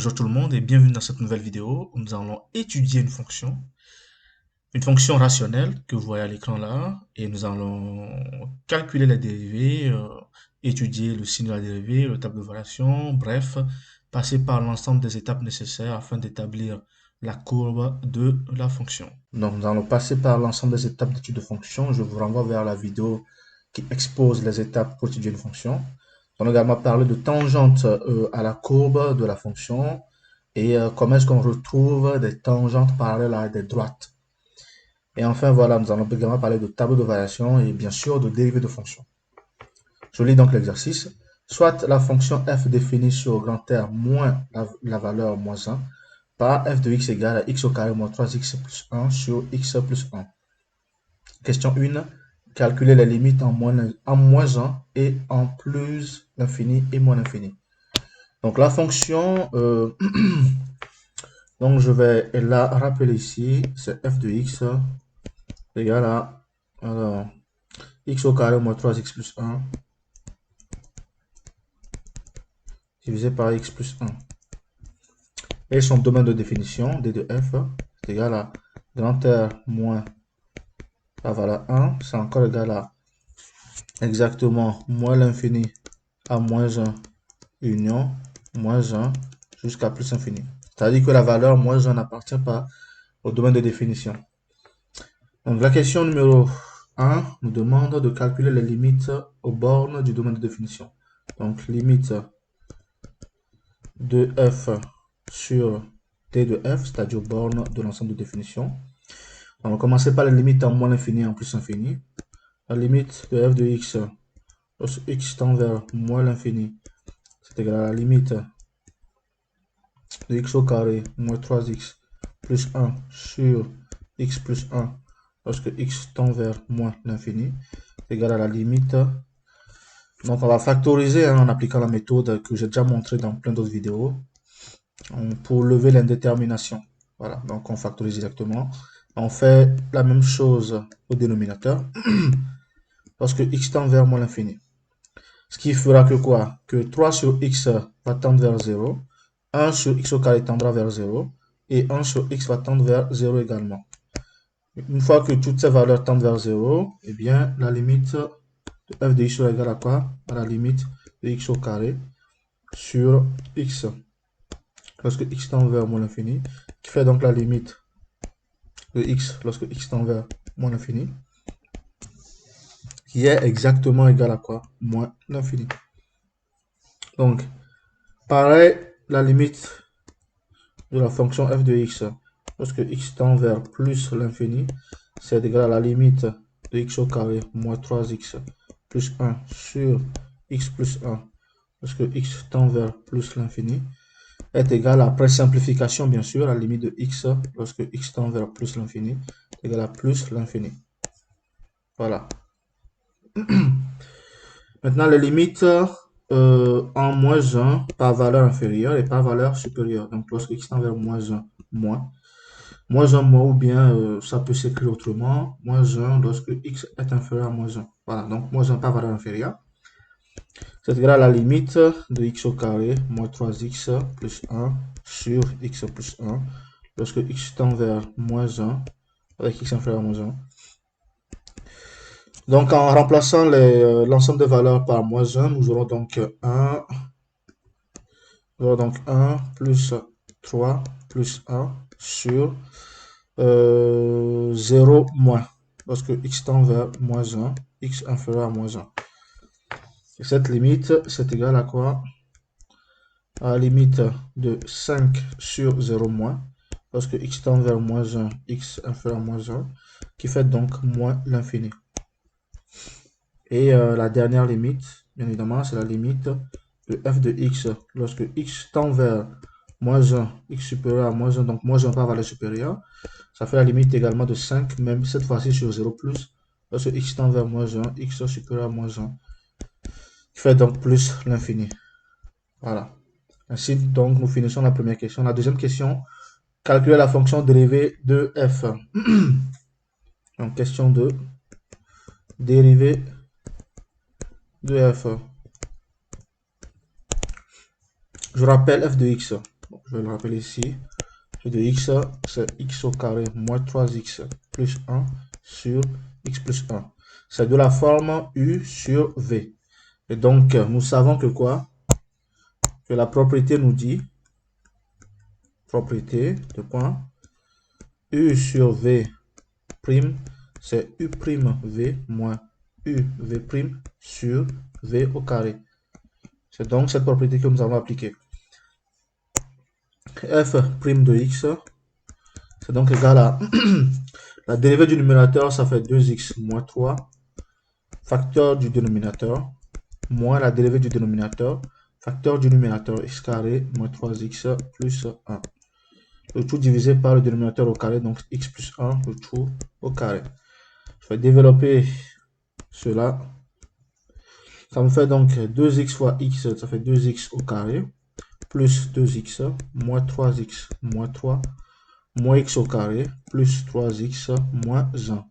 Bonjour tout le monde et bienvenue dans cette nouvelle vidéo où nous allons étudier une fonction rationnelle que vous voyez à l'écran là, et nous allons calculer les dérivées, étudier le signe de la dérivée, le tableau de variation, bref, passer par l'ensemble des étapes nécessaires afin d'établir la courbe de la fonction. Donc nous allons passer par l'ensemble des étapes d'étude de fonction. Je vous renvoie vers la vidéo qui expose les étapes pour étudier une fonction. On va également parler de tangente à la courbe de la fonction et comment est-ce qu'on retrouve des tangentes parallèles à des droites. Et enfin, voilà, nous allons également parler de tableau de variation et bien sûr de dérivée de fonction. Je lis donc l'exercice. Soit la fonction f définie sur grand R moins la valeur moins 1 par f de x égale à x au carré moins 3x plus 1 sur x plus 1. Question 1. Calculer les limites en moins 1 et en plus l'infini et moins l'infini. Donc la fonction, donc je vais la rappeler ici, c'est f de x égale à alors, x au carré moins 3x plus 1 divisé par x plus 1. Et son domaine de définition, d de f, est égal à grand R moins la valeur 1, c'est encore égal à exactement moins l'infini à moins 1 union moins 1 jusqu'à plus infini. C'est-à-dire que la valeur moins 1 n'appartient pas au domaine de définition. Donc la question numéro 1 nous demande de calculer les limites aux bornes du domaine de définition. Donc limite de f sur t de f, c'est-à-dire aux bornes de l'ensemble de définition. On va commencer par les limites en moins l'infini et en plus infini. La limite de f de x lorsque x tend vers moins l'infini, c'est égal à la limite de x au carré moins 3x plus 1 sur x plus 1 lorsque x tend vers moins l'infini, c'est égal à la limite. Donc on va factoriser en appliquant la méthode que j'ai déjà montrée dans plein d'autres vidéos pour lever l'indétermination. Voilà, donc on factorise directement. On fait la même chose au dénominateur lorsque x tend vers moins l'infini. Ce qui fera que quoi? Que 3 sur x va tendre vers 0, 1 sur x au carré tendra vers 0, et 1 sur x va tendre vers 0 également. Une fois que toutes ces valeurs tendent vers 0, eh bien, la limite de f de x sera égale à quoi? À la limite de x au carré sur x, lorsque x tend vers moins l'infini, qui fait donc la limite de x lorsque x tend vers moins l'infini, qui est exactement égal à quoi? Moins l'infini. Donc, pareil, la limite de la fonction f de x lorsque x tend vers plus l'infini, c'est égal à la limite de x au carré moins 3x plus 1 sur x plus 1 lorsque x tend vers plus l'infini, est égal à, après simplification bien sûr, la limite de x lorsque x tend vers plus l'infini est égal à plus l'infini. Voilà. Maintenant, les limites en moins 1 par valeur inférieure et par valeur supérieure. Donc, lorsque x tend vers moins 1, moins 1 moins, ou bien ça peut s'écrire autrement, moins 1 lorsque x est inférieur à moins 1. Voilà, donc moins 1 par valeur inférieure. C'est égal à la limite de x au carré moins 3x plus 1 sur x plus 1 lorsque x tend vers moins 1 avec x inférieur à moins 1. Donc en remplaçant l'ensemble des valeurs par moins 1, nous aurons donc 1, plus 3 plus 1 sur 0 moins lorsque x tend vers moins 1, x inférieur à moins 1. Et cette limite, c'est égal à quoi? À la limite de 5 sur 0 moins lorsque x tend vers moins 1, x inférieur à moins 1, qui fait donc moins l'infini. Et la dernière limite, bien évidemment, c'est la limite de f de x lorsque x tend vers moins 1, x supérieur à moins 1, donc moins 1 par valeur supérieure. Ça fait la limite également de 5, même cette fois-ci sur 0 plus, lorsque x tend vers moins 1, x supérieur à moins 1, qui fait donc plus l'infini. Voilà. Ainsi, donc, nous finissons la première question. La deuxième question, calculer la fonction dérivée de f. Donc, question 2, dérivée de f. Je rappelle f de x. je vais le rappeler ici. G de x, c'est x au carré moins 3x plus 1 sur x plus 1. C'est de la forme u sur v. Et donc, nous savons que quoi? Que la propriété nous dit, propriété de point, u sur v prime, c'est u prime v moins u v prime sur v au carré. C'est donc cette propriété que nous allons appliquer. F prime de x, c'est donc égal à la dérivée du numérateur, ça fait 2x moins 3, facteur du dénominateur, moins la dérivée du dénominateur, facteur du numérateur, x carré moins 3x plus 1. Le tout divisé par le dénominateur au carré, donc x plus 1, le tout au carré. Je vais développer cela. Ça me fait donc 2x fois x, ça fait 2x au carré, plus 2x, moins 3x, moins 3, moins x au carré, plus 3x, moins 1,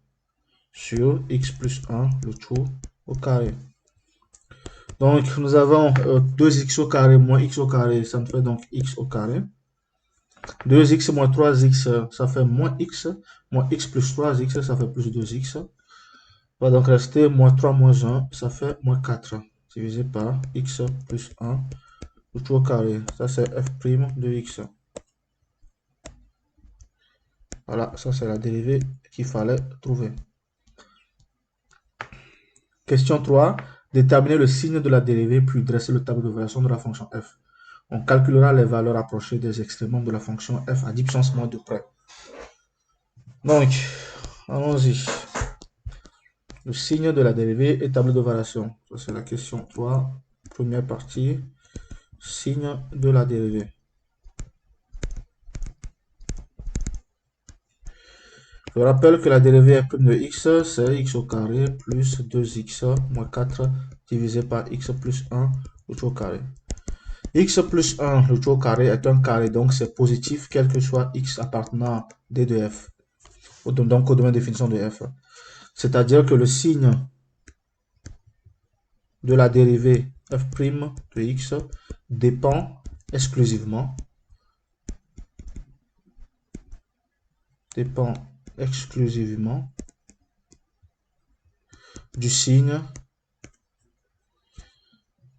sur x plus 1, le tout au carré. Donc, nous avons 2x au carré moins x au carré, ça me fait donc x au carré. 2x moins 3x, ça fait moins x plus 3x, ça fait plus 2x. Va donc rester moins 3 moins 1, ça fait moins 4, divisé par x plus 1, le tout au carré. Ça, c'est f' de x. Voilà, ça, c'est la dérivée qu'il fallait trouver. Question 3. Déterminer le signe de la dérivée, puis dresser le tableau de variation de la fonction f. On calculera les valeurs approchées des extrémums de la fonction f à 10 puissance moins 2 près. Donc, allons-y. Le signe de la dérivée et tableau de variation. Ça, c'est la question 3. Première partie. Signe de la dérivée. Je rappelle que la dérivée f' de x, c'est x au carré plus 2x moins 4 divisé par x plus 1, le tout au carré. X plus 1, le tout au carré, est un carré, donc c'est positif, quel que soit x appartenant à d de f. Donc au domaine de définition de f. C'est-à-dire que le signe de la dérivée f' de x dépend exclusivement du signe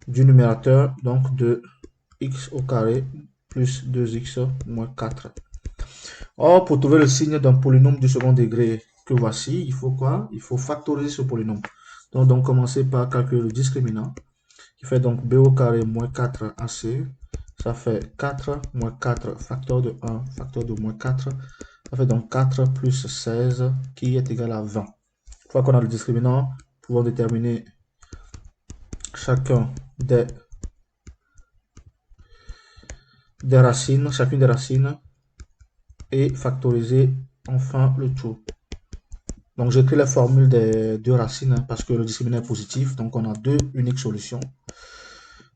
du numérateur, donc de x au carré plus 2x moins 4. Or, pour trouver le signe d'un polynôme du second degré que voici, il faut quoi? Il faut factoriser ce polynôme. Donc commencer par calculer le discriminant, qui fait donc b au carré moins 4ac. Ça fait 4 moins 4 facteur de 1, facteur de moins 4. Ça fait donc 4 plus 16 qui est égal à 20. Une fois qu'on a le discriminant, nous pouvons déterminer chacune des racines et factoriser enfin le tout. Donc j'écris la formule des deux racines parce que le discriminant est positif, donc on a deux uniques solutions.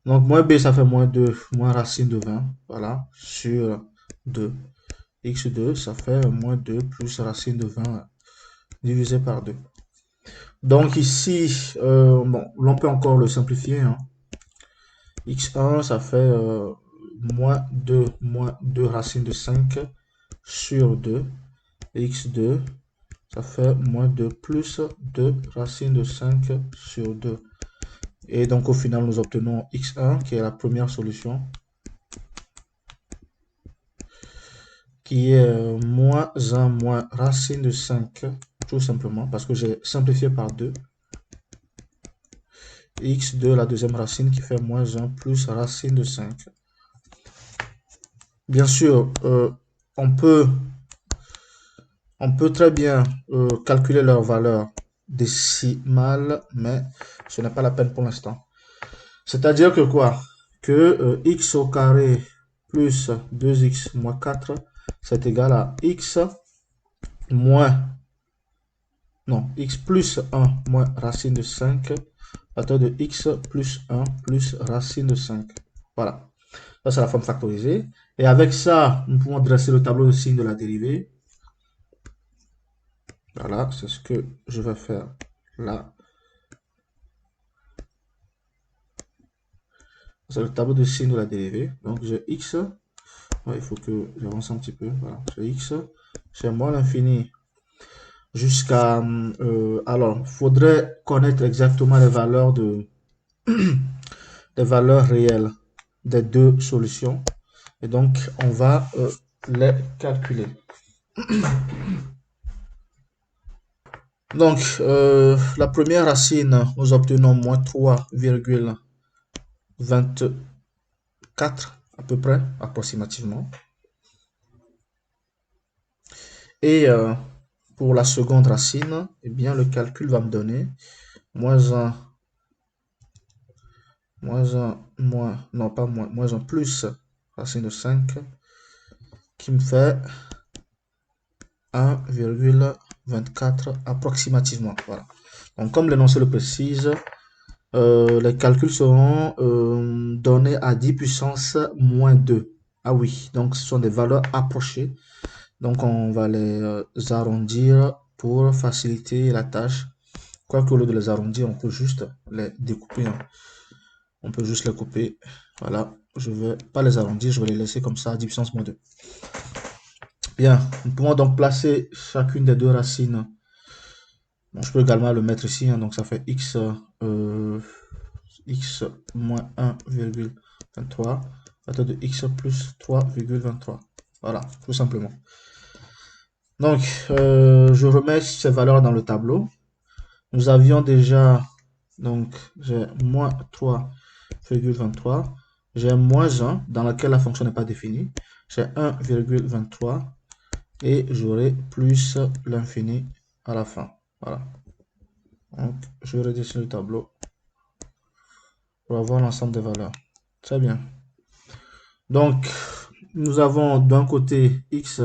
Donc moins b ça fait moins 2, moins racine de 20, voilà, sur 2. x2 ça fait moins 2 plus racine de 20 divisé par 2. Donc ici, bon, l'on peut encore le simplifier, hein. x1 ça fait moins 2 racine de 5 sur 2. Et x2 ça fait moins 2 plus 2 racine de 5 sur 2. Et donc au final nous obtenons x1 qui est la première solution, qui est moins 1 moins racine de 5, tout simplement parce que j'ai simplifié par 2. x2 la deuxième racine qui fait moins 1 plus racine de 5. Bien sûr, on peut très bien calculer leur valeur décimale, mais ce n'est pas la peine pour l'instant. C'est-à-dire que quoi? Que x au carré plus 2x moins 4, c'est égal à x plus 1 moins racine de 5, facteur de x plus 1 plus racine de 5. Voilà. Ça, c'est la forme factorisée. Et avec ça, nous pouvons dresser le tableau de signe de la dérivée. Voilà, c'est ce que je vais faire là. C'est le tableau de signe de la dérivée. Donc, j'ai x Ouais, il faut que j'avance un petit peu. Voilà, chez x, chez moins l'infini jusqu'à... alors, il faudrait connaître exactement les valeurs les valeurs réelles des deux solutions. Et donc, on va les calculer. Donc, la première racine, nous obtenons moins 3,24 à peu près, approximativement. Et pour la seconde racine, eh bien, le calcul va me donner moins 1, non pas moins, moins 1 plus racine de 5 qui me fait 1,24 approximativement. Voilà. Donc, comme l'énoncé le précise, les calculs seront donnés à 10 puissance moins 2. Ah oui, donc ce sont des valeurs approchées. Donc, on va les arrondir pour faciliter la tâche. Quoique au lieu de les arrondir, on peut juste les découper. Hein. On peut juste les couper. Voilà, je ne vais pas les arrondir, je vais les laisser comme ça à 10 puissance moins 2. Bien, nous pouvons donc placer chacune des deux racines. Bon, je peux également le mettre ici, hein, donc ça fait x, x moins 1,23 à de x plus 3,23. Voilà, tout simplement. Donc, je remets ces valeurs dans le tableau. Nous avions déjà, donc, j'ai moins 3,23. J'ai moins 1, dans laquelle la fonction n'est pas définie. J'ai 1,23 et j'aurai plus l'infini à la fin. Voilà. Donc, je redessine le tableau pour avoir l'ensemble des valeurs. Très bien. Donc, nous avons d'un côté x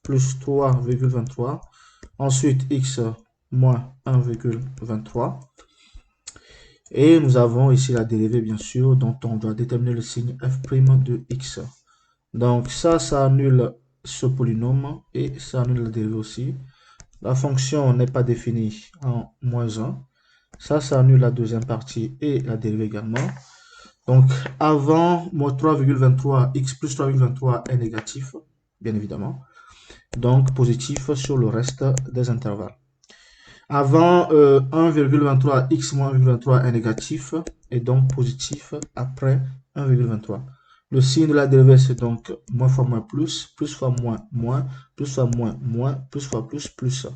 plus 3,23. Ensuite, x moins 1,23. Et nous avons ici la dérivée, bien sûr, dont on doit déterminer le signe f' de x. Donc, ça annule ce polynôme et ça annule la dérivée aussi. La fonction n'est pas définie en moins 1. Ça annule la deuxième partie et la dérivée également. Donc, avant moins 3,23, x plus 3,23 est négatif, bien évidemment. Donc, positif sur le reste des intervalles. Avant 1,23, x moins 1,23 est négatif et donc positif après 1,23. Le signe de la dérivée, c'est donc moins fois moins, plus fois moins, moins, plus fois moins, moins, plus fois plus, plus.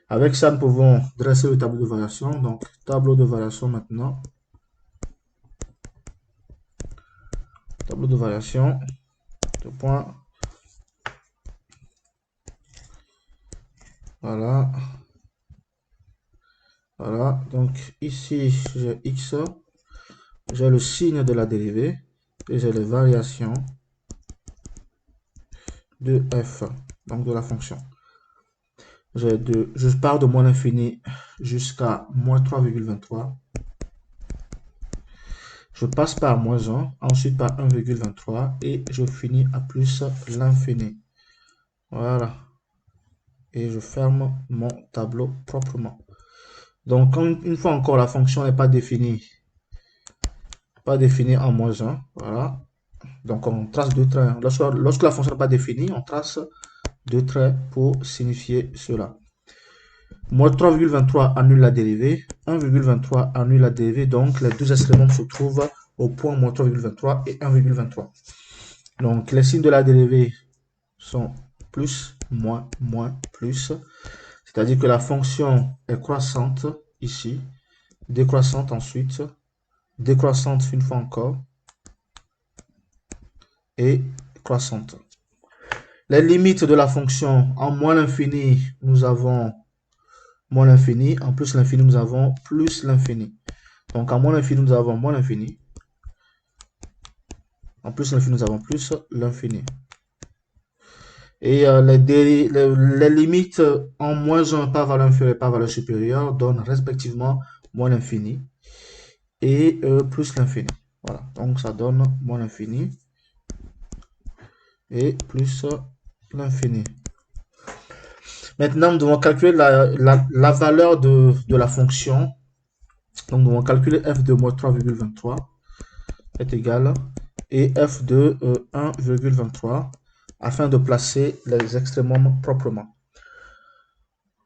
Avec ça, nous pouvons dresser le tableau de variation. Donc, tableau de variation maintenant. Tableau de variation. Deux points. Voilà. Voilà. Donc, ici, j'ai x. J'ai le signe de la dérivée. Et j'ai les variations de f. Donc, de la fonction. Je pars de moins l'infini jusqu'à moins 3,23. Je passe par moins 1, ensuite par 1,23 et je finis à plus l'infini. Voilà. Et je ferme mon tableau proprement. Donc, une fois encore, la fonction n'est pas définie. Pas définie en moins 1. Voilà. Donc, on trace deux traits. Lorsque la fonction n'est pas définie, on trace deux traits pour signifier cela. Moins 3,23 annule la dérivée. 1,23 annule la dérivée. Donc, les deux extrémums se trouvent au point moins 3,23 et 1,23. Donc, les signes de la dérivée sont plus, moins, moins, plus. C'est-à-dire que la fonction est croissante ici, décroissante ensuite, décroissante une fois encore, et croissante. Les limites de la fonction, en moins l'infini, nous avons moins l'infini, en plus l'infini, nous avons plus l'infini. Donc en moins l'infini, nous avons moins l'infini. En plus l'infini, nous avons plus l'infini. Et les limites en moins 1 par valeur inférieure et par valeur supérieure donnent respectivement moins l'infini et plus l'infini. Voilà, donc ça donne moins l'infini et plus l'infini. Maintenant, nous devons calculer la valeur de la fonction. Donc, nous devons calculer f de moins 3,23 est égal. et f de 1,23 afin de placer les extrémums proprement.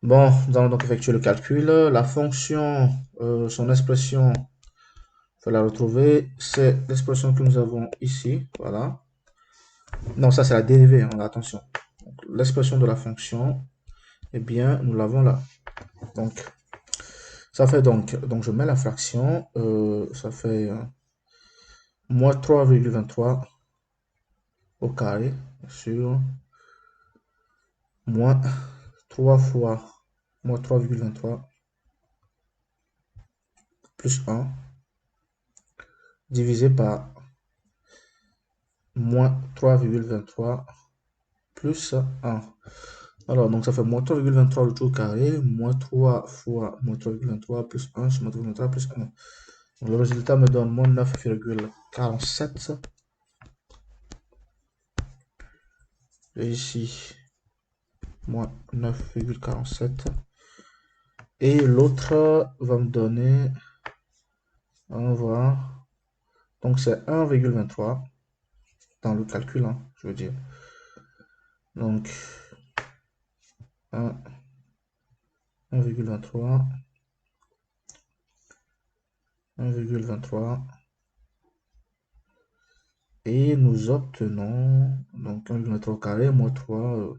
Bon, nous allons donc effectuer le calcul. La fonction, son expression, il faut la retrouver. C'est l'expression que nous avons ici. Voilà. Non, ça c'est la dérivée, hein, attention. L'expression de la fonction, eh bien, nous l'avons là. Donc, ça fait donc je mets la fraction, ça fait moins 3,23 au carré sur moins 3 fois moins 3,23 plus 1 divisé par moins 3,23 plus 1. Alors, donc ça fait moins 3,23 le tout au carré, moins 3 fois moins 3,23 plus 1 sur moins 3,23 plus 1. Donc, le résultat me donne moins 9,47. Et ici, moins 9,47. Et l'autre va me donner, on va, donc c'est 1,23 dans le calcul, hein, je veux dire. Donc, 1,23, 1,23. Et nous obtenons, donc 1,23 au carré, moins 3,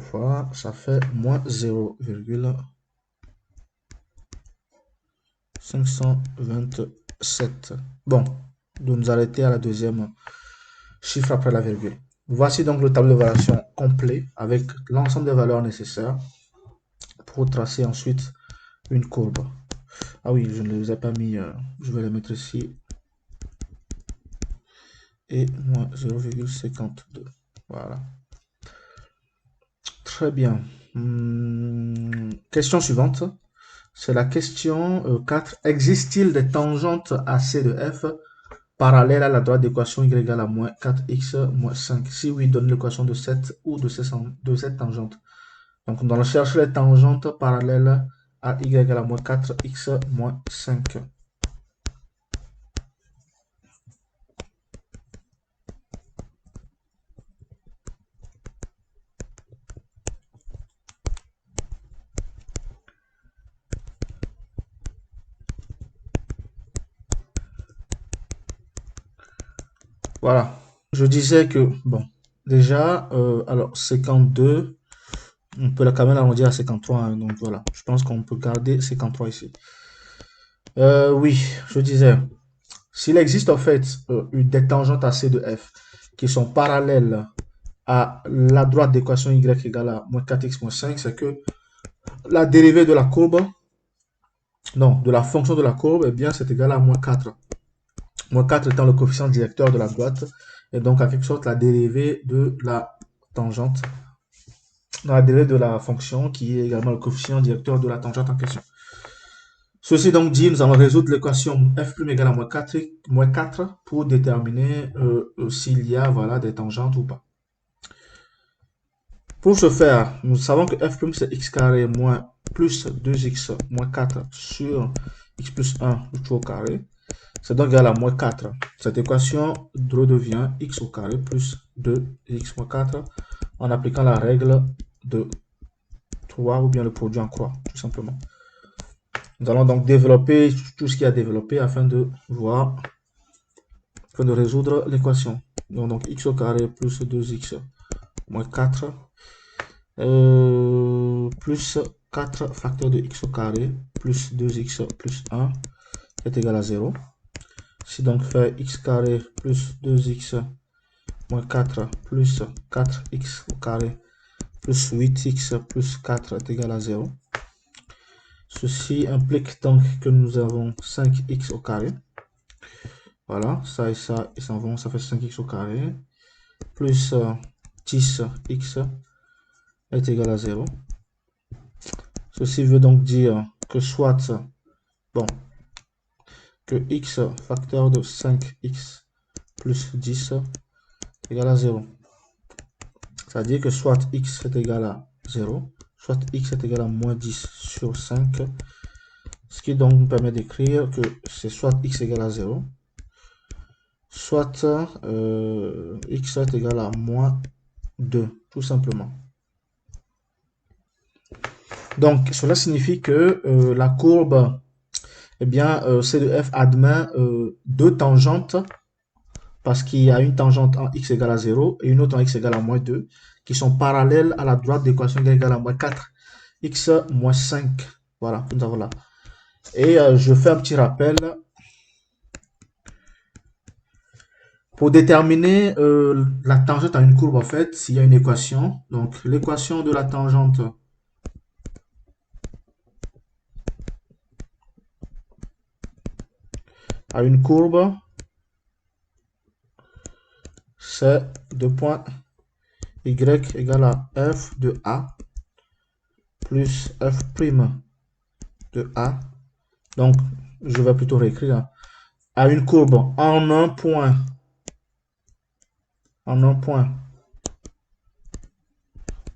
fois, ça fait moins 0,527. Bon, de nous arrêter à la deuxième chiffre après la virgule. Voici donc le tableau de variation complet avec l'ensemble des valeurs nécessaires pour tracer ensuite une courbe. Ah oui, je ne les ai pas mis, je vais les mettre ici. Et moins 0,52. Voilà. Très bien. Question suivante. C'est la question 4. Existe-t-il des tangentes AC de F parallèles à la droite d'équation y égale à moins 4x moins 5? Si oui, donne l'équation de cette ou de cette tangente. Donc, on doit chercher les tangentes parallèles à y égale à moins 4x moins 5. Voilà. Je disais que, bon, déjà, alors 52, on peut quand même arrondir à 53, hein, donc voilà. Je pense qu'on peut garder 53 ici. Oui, je disais, s'il existe en fait des tangentes AC de F qui sont parallèles à la droite d'équation y égale à moins 4x moins 5, c'est que la dérivée de la courbe, non, de la fonction de la courbe, eh bien, c'est égal à moins 4. Moins 4 étant le coefficient directeur de la droite, et donc en quelque sorte la dérivée de la tangente, la dérivée de la fonction qui est également le coefficient directeur de la tangente en question. Ceci donc dit, nous allons résoudre l'équation f' égale à moins 4 pour déterminer s'il y a voilà, des tangentes ou pas. Pour ce faire, nous savons que f' c'est x carré moins plus 2x moins 4 sur x plus 1 tout au carré. C'est donc égal à moins 4. Cette équation redevient x au carré plus 2x moins 4 en appliquant la règle de 3 ou bien le produit en croix, tout simplement. Nous allons donc développer tout ce qui a développé afin de voir, afin de résoudre l'équation. Donc x au carré plus 2x moins 4 plus 4 facteur de x au carré plus 2x plus 1 est égal à 0. Si donc fait x carré plus 2x moins 4 plus 4x au carré plus 8x plus 4 est égal à 0. Ceci implique donc que nous avons 5x au carré. Voilà, ça et ça, ils s'en vont, ça fait 5x au carré. Plus 10x est égal à 0. Ceci veut donc dire que soit, bon, que x facteur de 5x plus 10 est égal à 0. C'est-à-dire que soit x est égal à 0, soit x est égal à moins 10 sur 5. Ce qui donc nous permet d'écrire que c'est soit x égale à 0, soit x est égal à moins 2, tout simplement. Donc, cela signifie que la courbe, eh bien, C de f admet deux tangentes, parce qu'il y a une tangente en x égale à 0 et une autre en x égale à moins 2, qui sont parallèles à la droite d'équation y égale à moins 4, x moins 5. Voilà, nous avons là. Et je fais un petit rappel. Pour déterminer la tangente à une courbe, en fait, s'il y a une équation, donc l'équation de la tangente à une courbe, c'est deux points y égale à f de a plus f' de a. Donc, je vais plutôt réécrire à une courbe en un point,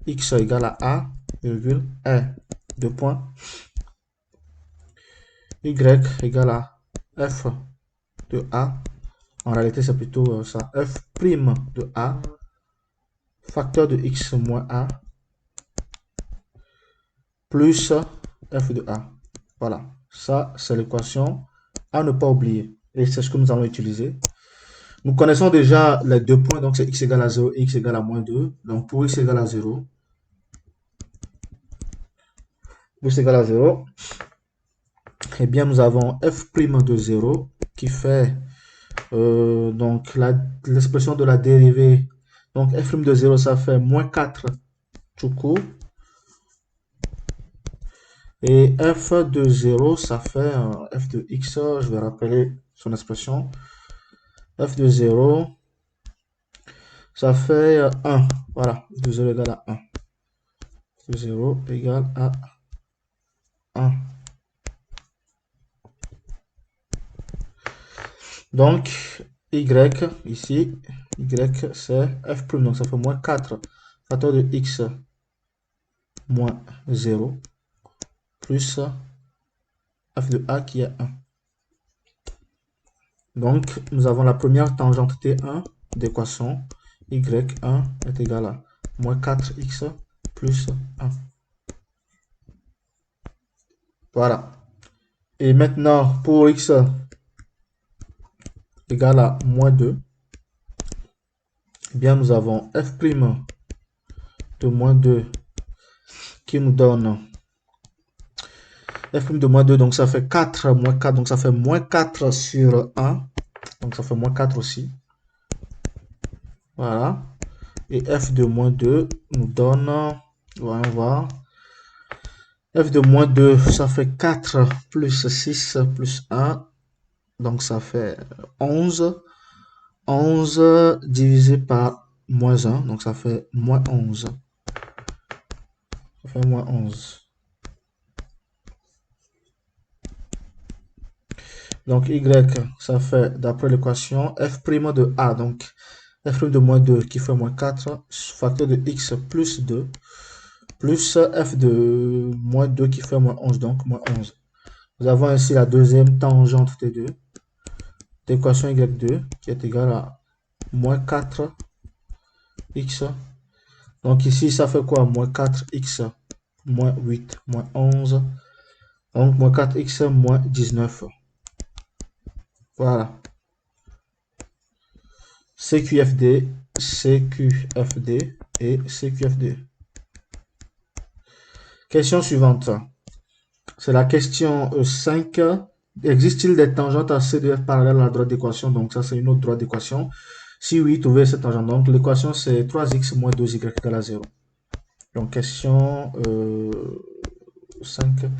x égale à a, virgule, et deux points y égale à f de a. En réalité, c'est plutôt ça, f' de a, facteur de x moins a, plus f de a. Voilà, ça, c'est l'équation à ne pas oublier. Et c'est ce que nous allons utiliser. Nous connaissons déjà les deux points, donc c'est x égale à 0 et x égale à moins 2. Donc pour x égale à 0, eh bien nous avons f' de 0 qui fait donc l'expression de la dérivée. Donc f' de 0, ça fait moins 4 tout court. Et f de 0, ça fait f de x, je vais rappeler son expression. F de 0, ça fait 1. Voilà, f de 0 égale à 1. F de 0 égale à 1. Donc, y, ici, y, c'est f', donc ça fait moins 4. Facteur de x moins 0, plus f de a qui est 1. Donc, nous avons la première tangente T1 d'équation, y1 est égal à moins 4x plus 1. Voilà. Et maintenant, pour x égale à moins 2, eh bien, nous avons f' de moins 2 qui nous donne f' de moins 2, donc ça fait 4 moins 4, donc ça fait moins 4 sur 1, donc ça fait moins 4 aussi. Voilà. Et f de moins 2 nous donne, voyons voir, f de moins 2, ça fait 4 plus 6 plus 1, donc ça fait 11. 11 divisé par moins 1, donc ça fait moins 11. Ça fait moins 11. Donc y, ça fait, d'après l'équation, f' de a, donc f' de moins 2 qui fait moins 4, facteur de x plus 2, plus f de moins 2 qui fait moins 11, donc moins 11. Nous avons ainsi la deuxième tangente T2 d'équation y2 qui est égale à moins 4x. Donc ici, ça fait quoi? Moins 4x moins 8 moins 11. Donc moins 4x moins 19. Voilà. CQFD, CQFD et CQFD. Question suivante. C'est la question 5. Existe-t-il des tangentes à C de F parallèles à la droite d'équation? Donc ça, c'est une autre droite d'équation. Si oui, trouvez cette tangente. Donc l'équation, c'est 3x moins 2y égale à 0. Donc question 5.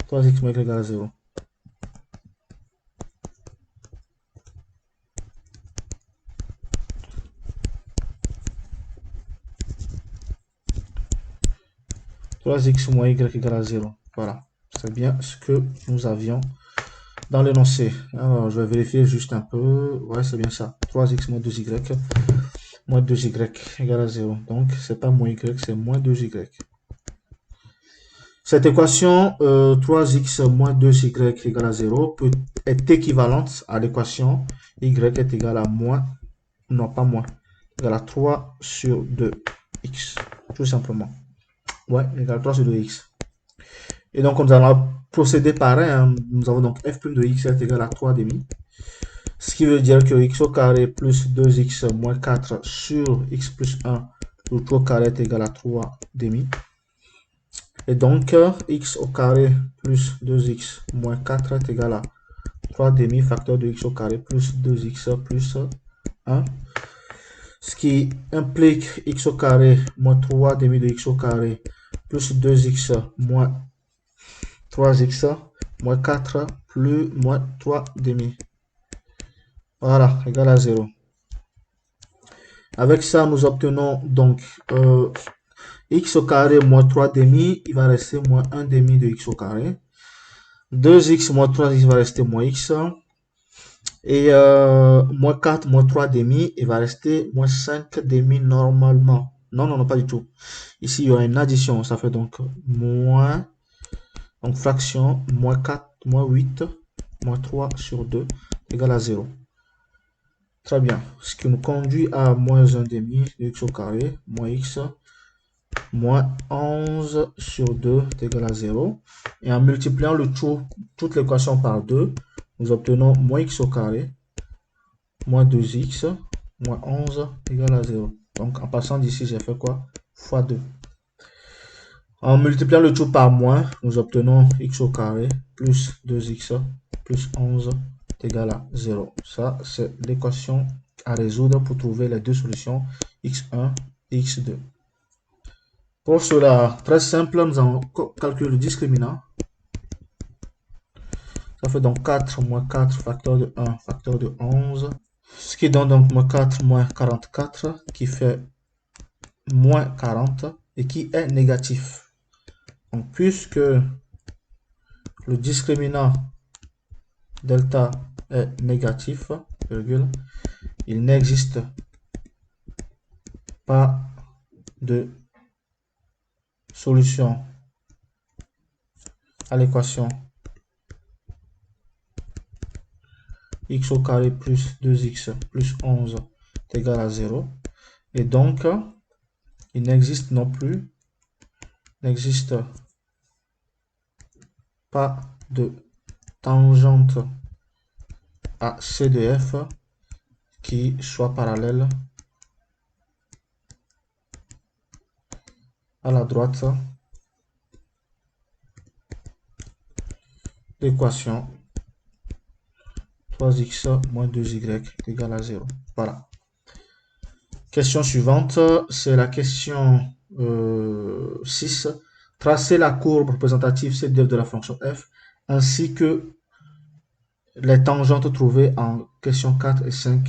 3x moins y égale à 0. X moins y égale à 0. Voilà. C'est bien ce que nous avions dans l'énoncé. Alors, je vais vérifier juste un peu. Ouais, c'est bien ça. 3x moins 2y moins 2y égale à 0. Donc, c'est pas moins y, c'est moins 2y. Cette équation 3x moins 2y égale à 0 est équivalente à l'équation y est égal à moins, non pas moins, égal à 3 sur 2x, tout simplement. Ouais, égal à 3 sur 2x. Et donc, nous allons procéder pareil. Hein. Nous avons donc f' de x est égal à 3 demi. Ce qui veut dire que x au carré plus 2x moins 4 sur x plus 1, le tout au carré est égal à 3 demi. Et donc, x au carré plus 2x moins 4 est égal à 3 demi facteur de x au carré plus 2x plus 1. Ce qui implique x au carré moins 3 demi de x au carré plus 2x moins 3x moins 4 plus moins 3 demi. Voilà, égal à 0. Avec ça, nous obtenons donc x au carré moins 3 demi, il va rester moins 1 demi de x au carré. 2x moins 3x va rester moins x. Et moins 4 moins 3 demi, il va rester moins 5 demi normalement. Non, non, non, pas du tout. Ici, il y aura une addition. Ça fait donc moins, donc fraction, moins 4, moins 8, moins 3 sur 2, égale à 0. Très bien. Ce qui nous conduit à moins 1 demi de x au carré, moins x, moins 11 sur 2 est égal à 0. Et en multipliant le tout, toute l'équation par 2, nous obtenons moins x au carré, moins 2x, moins 11 égale à 0. Donc en passant d'ici, j'ai fait quoi? Fois 2. En multipliant le tout par moins, nous obtenons x au carré plus 2x plus 11 est égal à 0. Ça, c'est l'équation à résoudre pour trouver les deux solutions x1 et x2. Pour cela, très simple, nous allons calculer le discriminant. Ça fait donc 4 moins 4 facteur de 1 facteur de 11. Ce qui donne donc moins 4 moins 44 qui fait moins 40 et qui est négatif. Donc puisque le discriminant delta est négatif, virgule, il n'existe pas de solution à l'équation x au carré plus 2x plus 11 est égal à 0. Et donc, il n'existe non plus, n'existe pas de tangente à C de f qui soit parallèle à la droite l'équation 3x moins 2y est égal à 0. Voilà. Question suivante, c'est la question 6. Tracer la courbe représentative C de la fonction f ainsi que les tangentes trouvées en question 4 et 5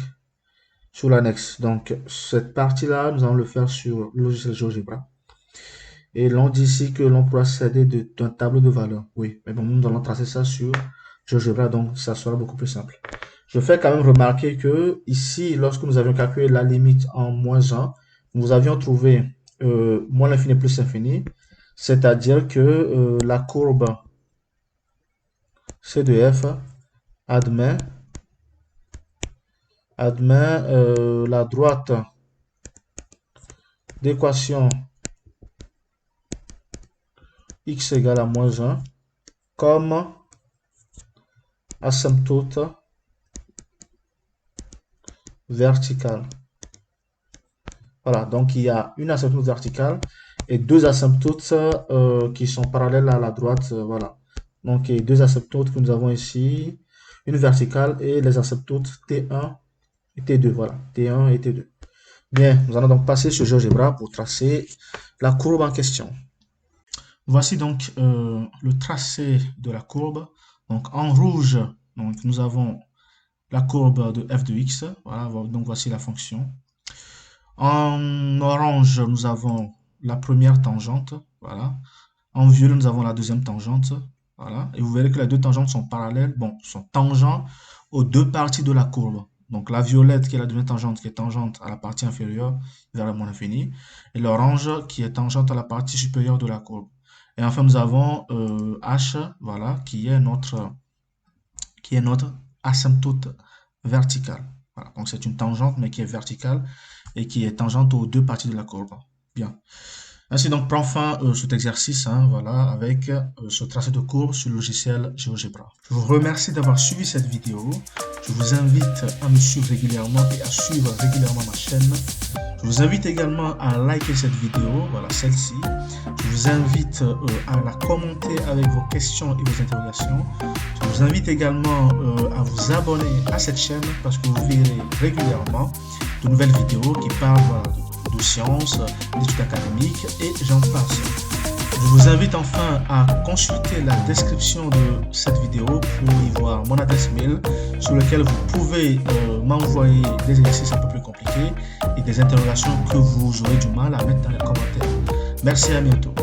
sur l'annexe. Donc, cette partie-là, nous allons le faire sur le logiciel GeoGebra. Et l'on dit ici que l'on pourra s'aider d'un tableau de valeurs. Oui, mais bon, nous allons tracer ça sur GeoGebra, donc ça sera beaucoup plus simple. Je fais quand même remarquer que ici, lorsque nous avions calculé la limite en moins 1, nous avions trouvé moins l'infini plus l'infini, c'est-à-dire que la courbe C de f admet la droite d'équation x égale à moins 1 comme asymptote verticale. Voilà, donc il y a une asymptote verticale et deux asymptotes qui sont parallèles à la droite. Voilà, donc il y a deux asymptotes que nous avons ici, une verticale et les asymptotes T1 et T2. Voilà, T1 et T2. Bien, nous allons donc passer sur GeoGebra pour tracer la courbe en question. Voici donc le tracé de la courbe. Donc en rouge, donc, nous avons la courbe de f de x. Voilà, donc voici la fonction. En orange, nous avons la première tangente. Voilà. En violet, nous avons la deuxième tangente. Voilà. Et vous verrez que les deux tangentes sont parallèles, bon, sont tangents aux deux parties de la courbe. Donc la violette qui est la deuxième tangente, qui est tangente à la partie inférieure vers le moins l'infini, et l'orange qui est tangente à la partie supérieure de la courbe. Et enfin, nous avons H, voilà, qui est notre asymptote verticale. Voilà, donc c'est une tangente, mais qui est verticale et qui est tangente aux deux parties de la courbe. Bien. Ainsi donc prend fin cet exercice, hein, voilà, avec ce tracé de courbe sur le logiciel GeoGebra. Je vous remercie d'avoir suivi cette vidéo. Je vous invite à me suivre régulièrement et à suivre régulièrement ma chaîne. Je vous invite également à liker cette vidéo, voilà celle-ci. Je vous invite à la commenter avec vos questions et vos interrogations. Je vous invite également à vous abonner à cette chaîne parce que vous verrez régulièrement de nouvelles vidéos qui parlent de sciences, d'études académiques et j'en passe. Je vous invite enfin à consulter la description de cette vidéo pour y voir mon adresse mail sur laquelle vous pouvez m'envoyer des exercices un peu plus compliqués et des interrogations que vous aurez du mal à mettre dans les commentaires. Merci, à bientôt.